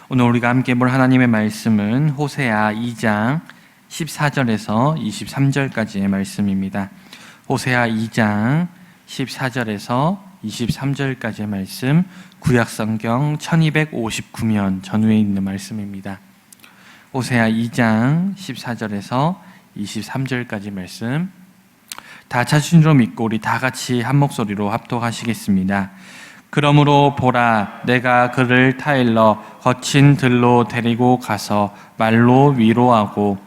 오늘 우리가 함께 볼 하나님의 말씀은 호세아 2장 14절에서 23절까지의 말씀입니다. 호세아 2장 14절에서 23절까지의 말씀, 구약성경 1259면 전후에 있는 말씀입니다. 호세아 2장 14절에서 23절까지 말씀, 다 찾으신 줄 믿고 우리 다 같이 한 목소리로 합독하시겠습니다. 그러므로 보라, 내가 그를 타일러 거친 들로 데리고 가서 말로 위로하고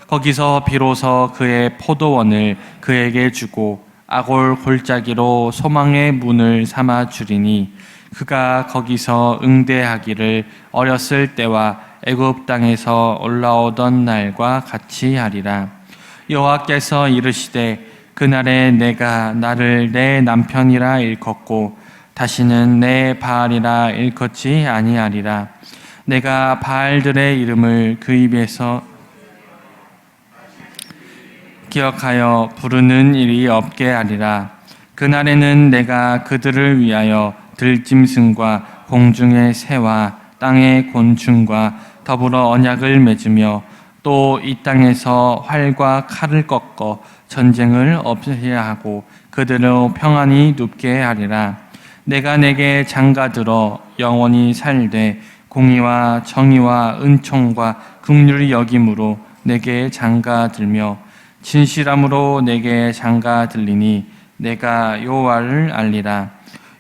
거기서 비로소 그의 포도원을 그에게 주고 아골 골짜기로 소망의 문을 삼아 주리니 그가 거기서 응대하기를 어렸을 때와 애굽 땅에서 올라오던 날과 같이 하리라. 여호와께서 이르시되 그날에 내가 나를 내 남편이라 일컫고 다시는 내 바알이라 일컫지 아니하리라. 내가 바알들의 이름을 그 입에서 기억하여 부르는 일이 없게 하리라. 그날에는 내가 그들을 위하여 들짐승과 공중의 새와 땅의 곤충과 더불어 언약을 맺으며 또 이 땅에서 활과 칼을 꺾어 전쟁을 없애야 하고 그들로 평안히 눕게 하리라. 내가 내게 장가들어 영원히 살되 공의와 정의와 은총과 긍휼히 여김으로 내게 장가들며 진실함으로 내게 장가들리니 내가 여호와를 알리라.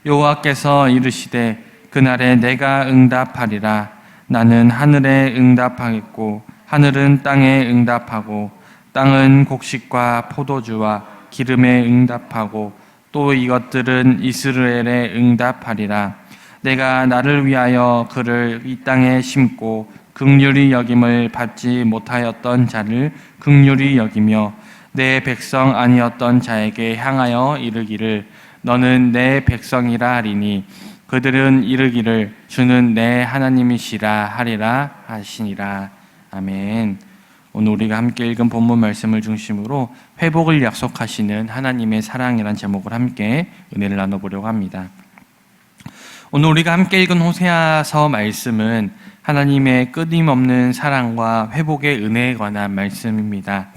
여호와께서 이르시되 그날에 내가 응답하리라. 나는 하늘에 응답하겠고 하늘은 땅에 응답하고 땅은 곡식과 포도주와 기름에 응답하고 또 이것들은 이스라엘에 응답하리라. 내가 나를 위하여 그를 이 땅에 심고 긍휼히 여김을 받지 못하였던 자를 긍휼히 여기며 내 백성 아니었던 자에게 향하여 이르기를 너는 내 백성이라 하리니 그들은 이르기를 주는 내 하나님이시라 하리라 하시니라. 아멘. 오늘 우리가 함께 읽은 본문 말씀을 중심으로 회복을 약속하시는 하나님의 사랑이라는 제목을 함께 은혜를 나눠보려고 합니다. 오늘 우리가 함께 읽은 호세아서 말씀은 하나님의 끊임없는 사랑과 회복의 은혜에 관한 말씀입니다.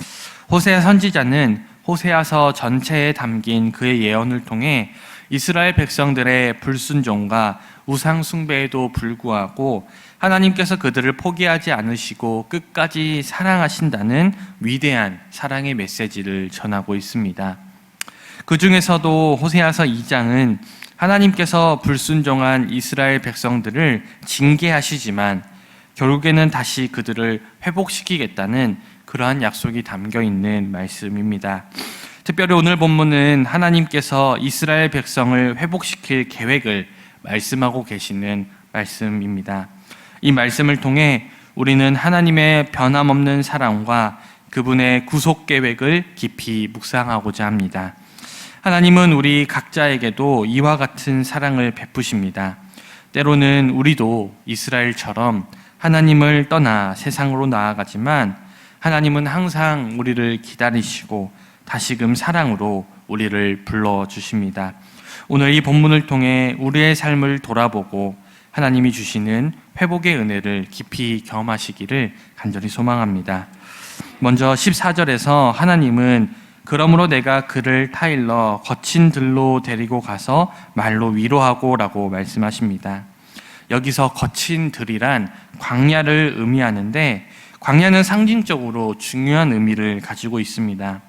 호세아 선지자는 호세아서 전체에 담긴 그의 예언을 통해 이스라엘 백성들의 불순종과 우상 숭배에도 불구하고 하나님께서 그들을 포기하지 않으시고 끝까지 사랑하신다는 위대한 사랑의 메시지를 전하고 있습니다. 그 중에서도 호세아서 2장은 하나님께서 불순종한 이스라엘 백성들을 징계하시지만 결국에는 다시 그들을 회복시키겠다는 그러한 약속이 담겨 있는 말씀입니다. 특별히 오늘 본문은 하나님께서 이스라엘 백성을 회복시킬 계획을 말씀하고 계시는 말씀입니다. 이 말씀을 통해 우리는 하나님의 변함없는 사랑과 그분의 구속 계획을 깊이 묵상하고자 합니다. 하나님은 우리 각자에게도 이와 같은 사랑을 베푸십니다. 때로는 우리도 이스라엘처럼 하나님을 떠나 세상으로 나아가지만 하나님은 항상 우리를 기다리시고 다시금 사랑으로 우리를 불러주십니다. 오늘 이 본문을 통해 우리의 삶을 돌아보고 하나님이 주시는 회복의 은혜를 깊이 경험하시기를 간절히 소망합니다. 먼저 14절에서 하나님은 그러므로 내가 그를 타일러 거친 들로 데리고 가서 말로 위로하고 라고 말씀하십니다. 여기서 거친 들이란 광야를 의미하는데 광야는 상징적으로 중요한 의미를 가지고 있습니다.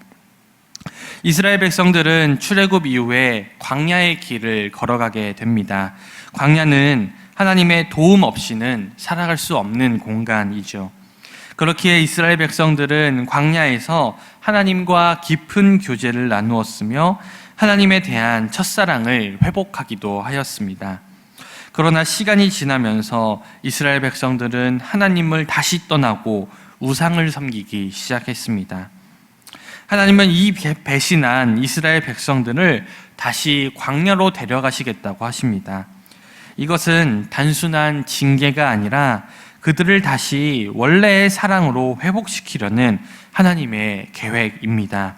이스라엘 백성들은 출애굽 이후에 광야의 길을 걸어가게 됩니다. 광야는 하나님의 도움 없이는 살아갈 수 없는 공간이죠. 그렇기에 이스라엘 백성들은 광야에서 하나님과 깊은 교제를 나누었으며 하나님에 대한 첫사랑을 회복하기도 하였습니다. 그러나 시간이 지나면서 이스라엘 백성들은 하나님을 다시 떠나고 우상을 섬기기 시작했습니다. 하나님은 이 배신한 이스라엘 백성들을 다시 광야로 데려가시겠다고 하십니다. 이것은 단순한 징계가 아니라 그들을 다시 원래의 사랑으로 회복시키려는 하나님의 계획입니다.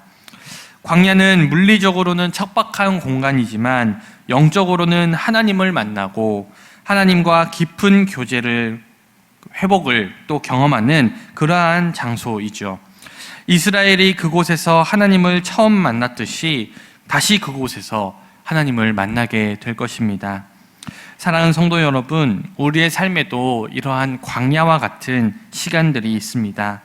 광야는 물리적으로는 척박한 공간이지만 영적으로는 하나님을 만나고 하나님과 깊은 교제를 회복을 또 경험하는 그러한 장소이죠. 이스라엘이 그곳에서 하나님을 처음 만났듯이 다시 그곳에서 하나님을 만나게 될 것입니다. 사랑하는 성도 여러분, 우리의 삶에도 이러한 광야와 같은 시간들이 있습니다.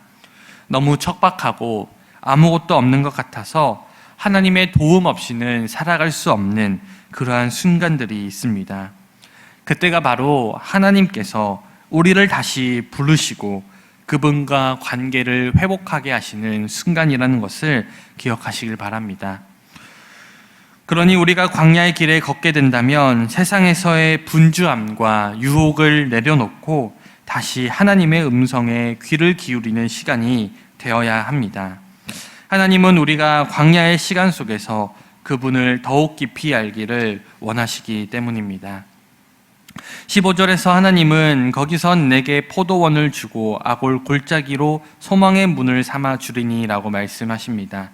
너무 척박하고 아무것도 없는 것 같아서 하나님의 도움 없이는 살아갈 수 없는 그러한 순간들이 있습니다. 그때가 바로 하나님께서 우리를 다시 부르시고 그분과 관계를 회복하게 하시는 순간이라는 것을 기억하시길 바랍니다. 그러니 우리가 광야의 길에 걷게 된다면 세상에서의 분주함과 유혹을 내려놓고 다시 하나님의 음성에 귀를 기울이는 시간이 되어야 합니다. 하나님은 우리가 광야의 시간 속에서 그분을 더욱 깊이 알기를 원하시기 때문입니다. 15절에서 하나님은 거기선 내게 포도원을 주고 아골 골짜기로 소망의 문을 삼아 주리니 라고 말씀하십니다.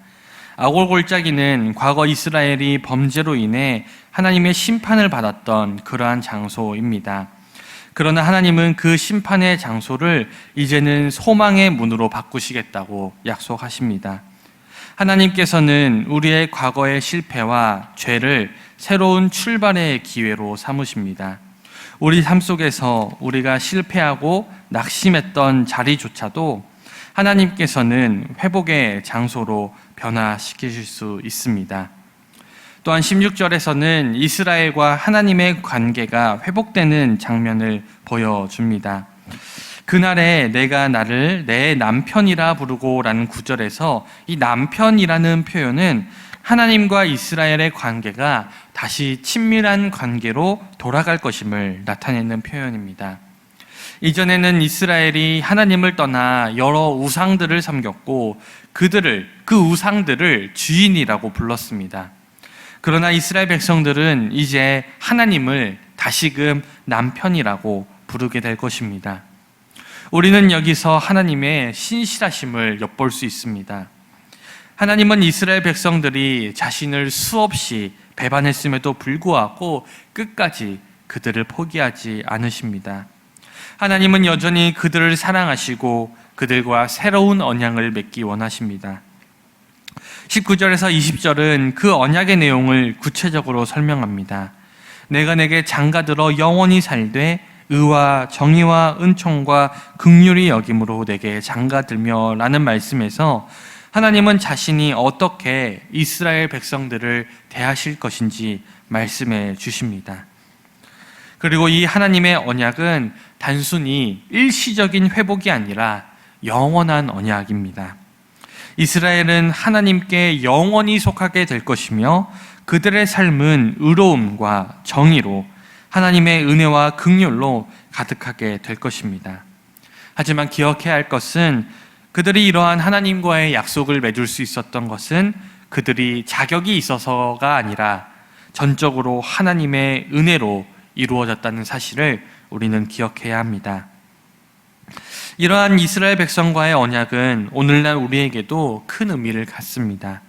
아골 골짜기는 과거 이스라엘이 범죄로 인해 하나님의 심판을 받았던 그러한 장소입니다. 그러나 하나님은 그 심판의 장소를 이제는 소망의 문으로 바꾸시겠다고 약속하십니다. 하나님께서는 우리의 과거의 실패와 죄를 새로운 출발의 기회로 삼으십니다. 우리 삶 속에서 우리가 실패하고 낙심했던 자리조차도 하나님께서는 회복의 장소로 변화시키실 수 있습니다. 또한 16절에서는 이스라엘과 하나님의 관계가 회복되는 장면을 보여줍니다. 그날에 내가 나를 내 남편이라 부르고 라는 구절에서 이 남편이라는 표현은 하나님과 이스라엘의 관계가 다시 친밀한 관계로 돌아갈 것임을 나타내는 표현입니다. 이전에는 이스라엘이 하나님을 떠나 여러 우상들을 섬겼고 그 우상들을 주인이라고 불렀습니다. 그러나 이스라엘 백성들은 이제 하나님을 다시금 남편이라고 부르게 될 것입니다. 우리는 여기서 하나님의 신실하심을 엿볼 수 있습니다. 하나님은 이스라엘 백성들이 자신을 수없이 배반했음에도 불구하고 끝까지 그들을 포기하지 않으십니다. 하나님은 여전히 그들을 사랑하시고 그들과 새로운 언약을 맺기 원하십니다. 19절에서 20절은 그 언약의 내용을 구체적으로 설명합니다. 내가 내게 장가들어 영원히 살되 의와 정의와 은총과 긍휼히 여김으로 내게 장가들며 라는 말씀에서 하나님은 자신이 어떻게 이스라엘 백성들을 대하실 것인지 말씀해 주십니다. 그리고 이 하나님의 언약은 단순히 일시적인 회복이 아니라 영원한 언약입니다. 이스라엘은 하나님께 영원히 속하게 될 것이며 그들의 삶은 의로움과 정의로 하나님의 은혜와 긍휼로 가득하게 될 것입니다. 하지만 기억해야 할 것은 그들이 이러한 하나님과의 약속을 맺을 수 있었던 것은 그들이 자격이 있어서가 아니라 전적으로 하나님의 은혜로 이루어졌다는 사실을 우리는 기억해야 합니다. 이러한 이스라엘 백성과의 언약은 오늘날 우리에게도 큰 의미를 갖습니다.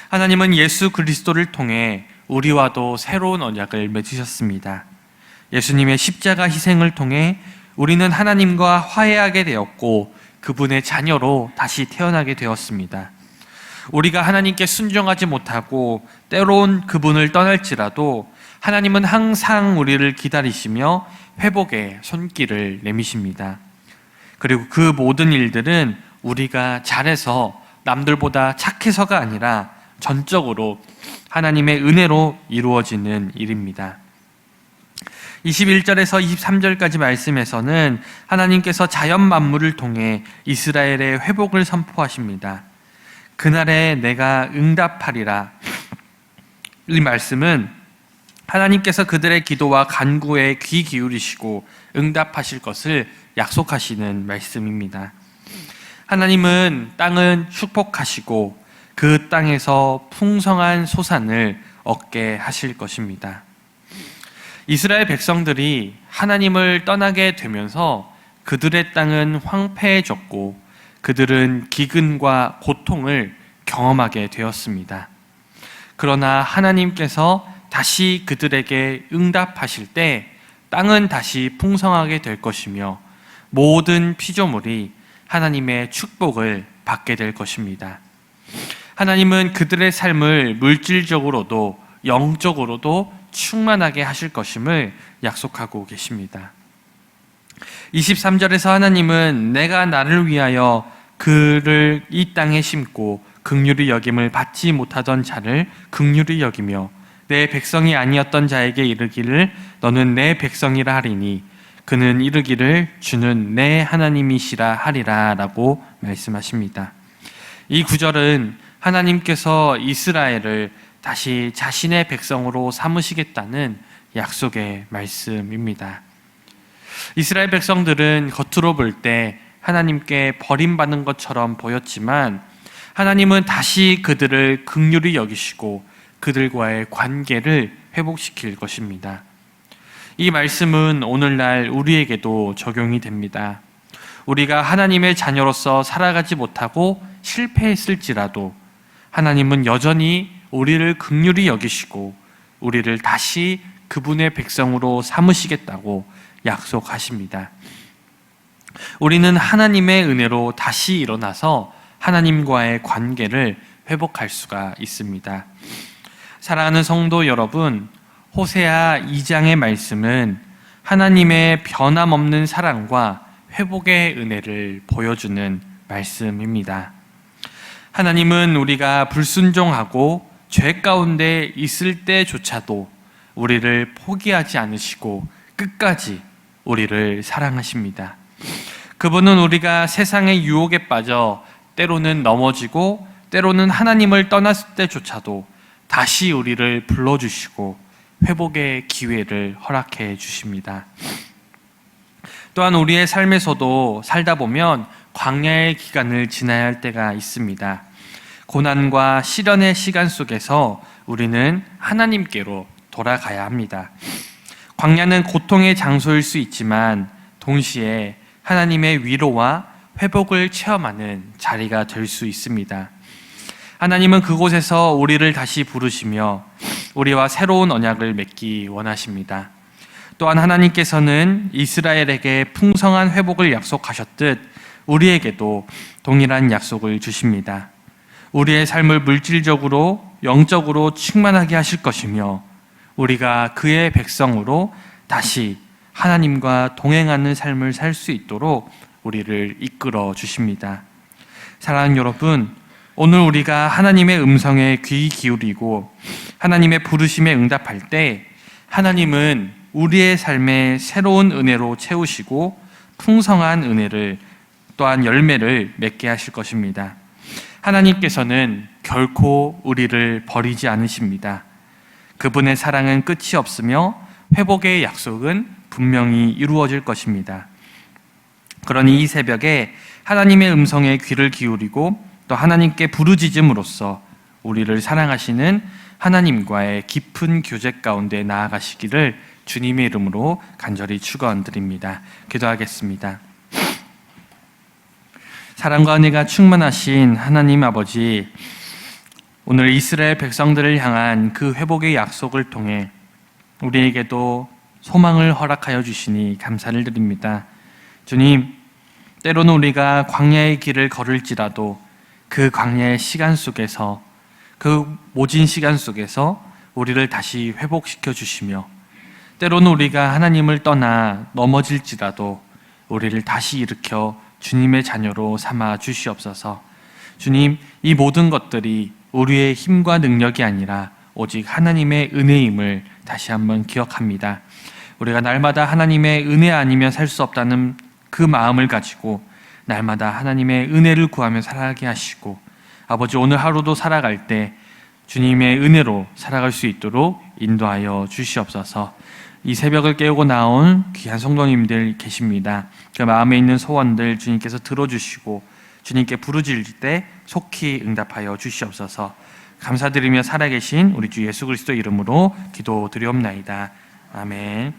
하나님은 예수 그리스도를 통해 우리와도 새로운 언약을 맺으셨습니다. 예수님의 십자가 희생을 통해 우리는 하나님과 화해하게 되었고 그분의 자녀로 다시 태어나게 되었습니다. 우리가 하나님께 순종하지 못하고 때론 그분을 떠날지라도 하나님은 항상 우리를 기다리시며 회복의 손길을 내미십니다. 그리고 그 모든 일들은 우리가 잘해서 남들보다 착해서가 아니라 전적으로 하나님의 은혜로 이루어지는 일입니다. 21절에서 23절까지 말씀에서는 하나님께서 자연 만물을 통해 이스라엘의 회복을 선포하십니다. 그날에 내가 응답하리라. 이 말씀은 하나님께서 그들의 기도와 간구에 귀 기울이시고 응답하실 것을 약속하시는 말씀입니다. 하나님은 땅은 축복하시고 그 땅에서 풍성한 소산을 얻게 하실 것입니다. 이스라엘 백성들이 하나님을 떠나게 되면서 그들의 땅은 황폐해졌고 그들은 기근과 고통을 경험하게 되었습니다. 그러나 하나님께서 다시 그들에게 응답하실 때 땅은 다시 풍성하게 될 것이며 모든 피조물이 하나님의 축복을 받게 될 것입니다. 하나님은 그들의 삶을 물질적으로도 영적으로도 충만하게 하실 것임을 약속하고 계십니다. 23절에서 하나님은 내가 나를 위하여 그를 이 땅에 심고 긍휼히 여김을 받지 못하던 자를 긍휼히 여기며 내 백성이 아니었던 자에게 이르기를 너는 내 백성이라 하리니 그는 이르기를 주는 내 하나님이시라 하리라 라고 말씀하십니다. 이 구절은 하나님께서 이스라엘을 다시 자신의 백성으로 삼으시겠다는 약속의 말씀입니다. 이스라엘 백성들은 겉으로 볼 때 하나님께 버림받는 것처럼 보였지만 하나님은 다시 그들을 긍휼히 여기시고 그들과의 관계를 회복시킬 것입니다. 이 말씀은 오늘날 우리에게도 적용이 됩니다. 우리가 하나님의 자녀로서 살아가지 못하고 실패했을지라도 하나님은 여전히 우리를 긍휼히 여기시고 우리를 다시 그분의 백성으로 삼으시겠다고 약속하십니다. 우리는 하나님의 은혜로 다시 일어나서 하나님과의 관계를 회복할 수가 있습니다. 사랑하는 성도 여러분, 호세아 2장의 말씀은 하나님의 변함없는 사랑과 회복의 은혜를 보여주는 말씀입니다. 하나님은 우리가 불순종하고 죄 가운데 있을 때조차도 우리를 포기하지 않으시고 끝까지 우리를 사랑하십니다. 그분은 우리가 세상의 유혹에 빠져 때로는 넘어지고 때로는 하나님을 떠났을 때조차도 다시 우리를 불러주시고 회복의 기회를 허락해 주십니다. 또한 우리의 삶에서도 살다 보면 광야의 기간을 지나야 할 때가 있습니다. 고난과 시련의 시간 속에서 우리는 하나님께로 돌아가야 합니다. 광야는 고통의 장소일 수 있지만 동시에 하나님의 위로와 회복을 체험하는 자리가 될 수 있습니다. 하나님은 그곳에서 우리를 다시 부르시며 우리와 새로운 언약을 맺기 원하십니다. 또한 하나님께서는 이스라엘에게 풍성한 회복을 약속하셨듯 우리에게도 동일한 약속을 주십니다. 우리의 삶을 물질적으로 영적으로 충만하게 하실 것이며 우리가 그의 백성으로 다시 하나님과 동행하는 삶을 살 수 있도록 우리를 이끌어 주십니다. 사랑하는 여러분, 오늘 우리가 하나님의 음성에 귀 기울이고 하나님의 부르심에 응답할 때 하나님은 우리의 삶에 새로운 은혜로 채우시고 풍성한 은혜를 또한 열매를 맺게 하실 것입니다. 하나님께서는 결코 우리를 버리지 않으십니다. 그분의 사랑은 끝이 없으며 회복의 약속은 분명히 이루어질 것입니다. 그러니 이 새벽에 하나님의 음성에 귀를 기울이고 또 하나님께 부르짖음으로써 우리를 사랑하시는 하나님과의 깊은 교제 가운데 나아가시기를 주님의 이름으로 간절히 축원드립니다. 기도하겠습니다. 사랑과 은혜가 충만하신 하나님 아버지, 오늘 이스라엘 백성들을 향한 그 회복의 약속을 통해 우리에게도 소망을 허락하여 주시니 감사를 드립니다. 주님, 때로는 우리가 광야의 길을 걸을지라도 그 광야의 시간 속에서, 그 모진 시간 속에서 우리를 다시 회복시켜 주시며 때로는 우리가 하나님을 떠나 넘어질지라도 우리를 다시 일으켜 주님의 자녀로 삼아 주시옵소서. 주님, 이 모든 것들이 우리의 힘과 능력이 아니라 오직 하나님의 은혜임을 다시 한번 기억합니다. 우리가 날마다 하나님의 은혜 아니면 살 수 없다는 그 마음을 가지고 날마다 하나님의 은혜를 구하며 살아가게 하시고, 아버지, 오늘 하루도 살아갈 때 주님의 은혜로 살아갈 수 있도록 인도하여 주시옵소서. 이 새벽을 깨우고 나온 귀한 성도님들 계십니다. 그 마음에 있는 소원들 주님께서 들어주시고 주님께 부르짖을 때 속히 응답하여 주시옵소서. 감사드리며 살아계신 우리 주 예수 그리스도 이름으로 기도드리옵나이다. 아멘.